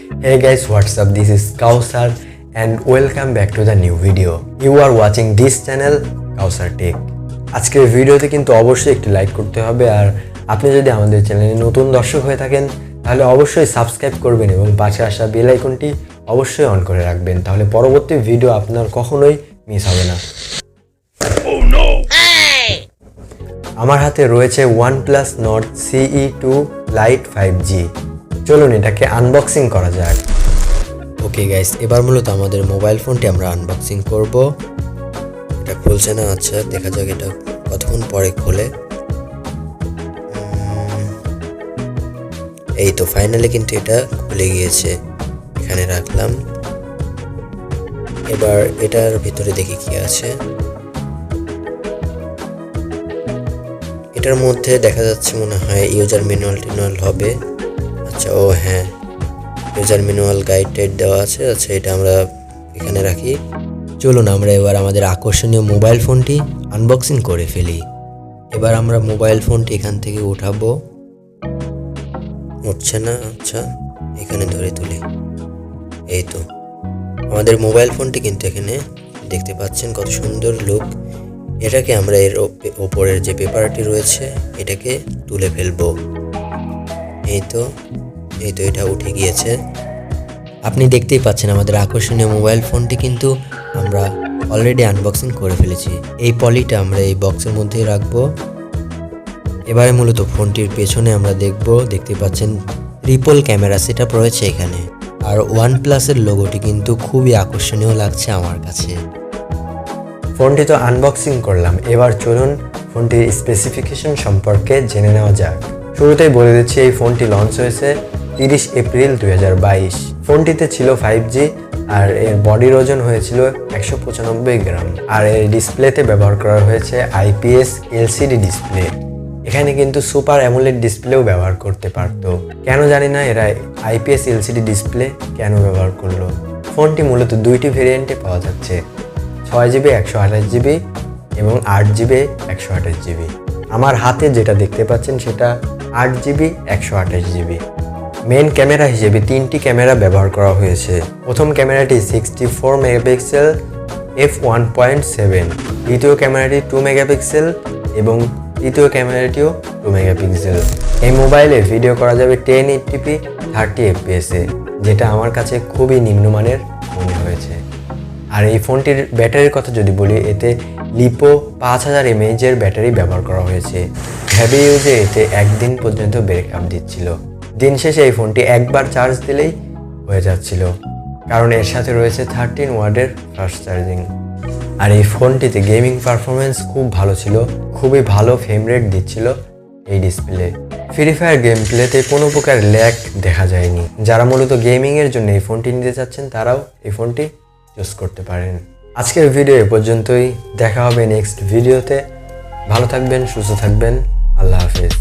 Hey guys, what's up? This is Kawsar and welcome back to the new video. You are watching this channel Kawsar Tech. আজকের ভিডিওতে কিন্তু অবশ্যই একটি like করতে হবে আর আপনি যদি আমাদের চ্যানেলে নতুন দর্শক হয়ে থাকেন তাহলে অবশ্যই সাবস্ক্রাইব করবেন এবং পাশে আসা বেল আইকনটি অবশ্যই অন করে রাখবেন তাহলে পরবর্তী ভিডিও আপনার কখনোই মিস হবে না। Oh no! আমার হাতে রয়েছে ONEPLUS NORD CE 2 LITE 5G। চলুন এটাকে আনবক্সিং করা যাক। ওকে গাইস, এবার মূলত আমাদের মোবাইল ফোনটি আমরা আনবক্সিং করব। এটা খুলছে না, আচ্ছা দেখা যাক এটা কতক্ষণ পরে খোলে। এই তো ফাইনালি কিন্তু এটা খুলে গিয়েছে, এখানে রাখলাম। এবার এটার ভিতরে দেখি কি আছে। এটার মধ্যে দেখা যাচ্ছে মনে হয় ইউজার ম্যানুয়াল হবে। আচ্ছা ও হ্যাঁ, ইউজার ম্যানুয়াল গাইড টাইড দেওয়া আছে। আচ্ছা এটা আমরা এখানে রাখি। চলুন আমরা এবার আমাদের আকর্ষণীয় মোবাইল ফোনটি আনবক্সিং করে ফেলি। এবার আমরা মোবাইল ফোনটি এখান থেকে উঠাবো, উঠছে না। আচ্ছা এখানে ধরে তুলি। এই তো আমাদের মোবাইল ফোনটি কিন্তু এখানে দেখতে পাচ্ছেন কত সুন্দর লুক। এটাকে আমরা এর ওপরের যে পেপারটি রয়েছে এটাকে তুলে ফেলবো। এই তো এটা উঠে গিয়েছে। আপনি দেখতেই পাচ্ছেন আমাদের আকর্ষণীয় মোবাইল ফোনটি কিন্তু আমরা অলরেডি আনবক্সিং করে ফেলেছি। এই পলিটা আমরা এই বক্সের মধ্যেই রাখবো। এবারে মূলত ফোনটির পেছনে আমরা দেখতে পাচ্ছেন ট্রিপল ক্যামেরা সেটআপ রয়েছে এখানে। আর OnePlus-এর লোগোটি কিন্তু খুবই আকর্ষণীয় লাগছে আমার কাছে। ফোনটি তো আনবক্সিং করলাম, এবার চলুন ফোনটির স্পেসিফিকেশন সম্পর্কে জেনে নেওয়া যাক। শুরুতেই বলে দিচ্ছি এই ফোনটি লঞ্চ হয়েছে 30 এপ্রিল 2022। ফোনটিতে ছিল 5G আর এর বডির ওজন হয়েছিল 195 গ্রাম। আর এর ডিসপ্লেতে ব্যবহার করা হয়েছে IPS LCD ডিসপ্লে। এখানে কিন্তু সুপার অ্যামোলেড ডিসপ্লেও ব্যবহার করতে পারতো, কেন জানি না এরা IPS LCD ডিসপ্লে কেন ব্যবহার করলো। ফোনটি মূলত দুইটি ভেরিয়েন্টে পাওয়া যাচ্ছে, 6GB 128GB এবং 8GB 128GB। আমার হাতে যেটা দেখতে পাচ্ছেন সেটা 8GB 128GB। মেন ক্যামেরা হিসেবে তিনটি ক্যামেরা ব্যবহার করা হয়েছে। প্রথম ক্যামেরাটি 64 মেগাপিক্সেল f1.7, দ্বিতীয় ক্যামেরাটি 2 মেগাপিক্সেল এবং তৃতীয় ক্যামেরাটিও 2 মেগাপিক্সেল। এই মোবাইলে ভিডিও করা যাবে 1080p 30 fps এ, যেটা আমার কাছে খুবই নিম্নমানের মনে হয়েছে। আর এই ফোনটির ব্যাটারির কথা যদি বলি, এতে লিপো 5000 mAh এর ব্যাটারি ব্যবহার করা হয়েছে। হেভি ইউজে এতে একদিন পর্যন্ত ব্রেকআপ দিচ্ছিল। দিন শেষে এই ফোনটি একবার চার্জ দিলেই হয়ে যাচ্ছিল, কারণ এর সাথে রয়েছে 13 ওয়াটের ফাস্ট চার্জিং। আর এই ফোনটিতে গেমিং পারফরমেন্স খুব ভালো ছিল, খুবই ভালো ফ্রেম রেট দিচ্ছিল এই ডিসপ্লে। ফ্রি ফায়ার গেম প্লেতে কোনো প্রকার ল্যাগ দেখা যায়নি। যারা মূলত গেমিংয়ের জন্য এই ফোনটি নিতে চাচ্ছেন তারাও এই ফোনটি চুজ করতে পারেন। আজকের ভিডিও এ পর্যন্তই, দেখা হবে নেক্সট ভিডিওতে। ভালো থাকবেন, সুস্থ থাকবেন, আল্লাহ হাফেজ।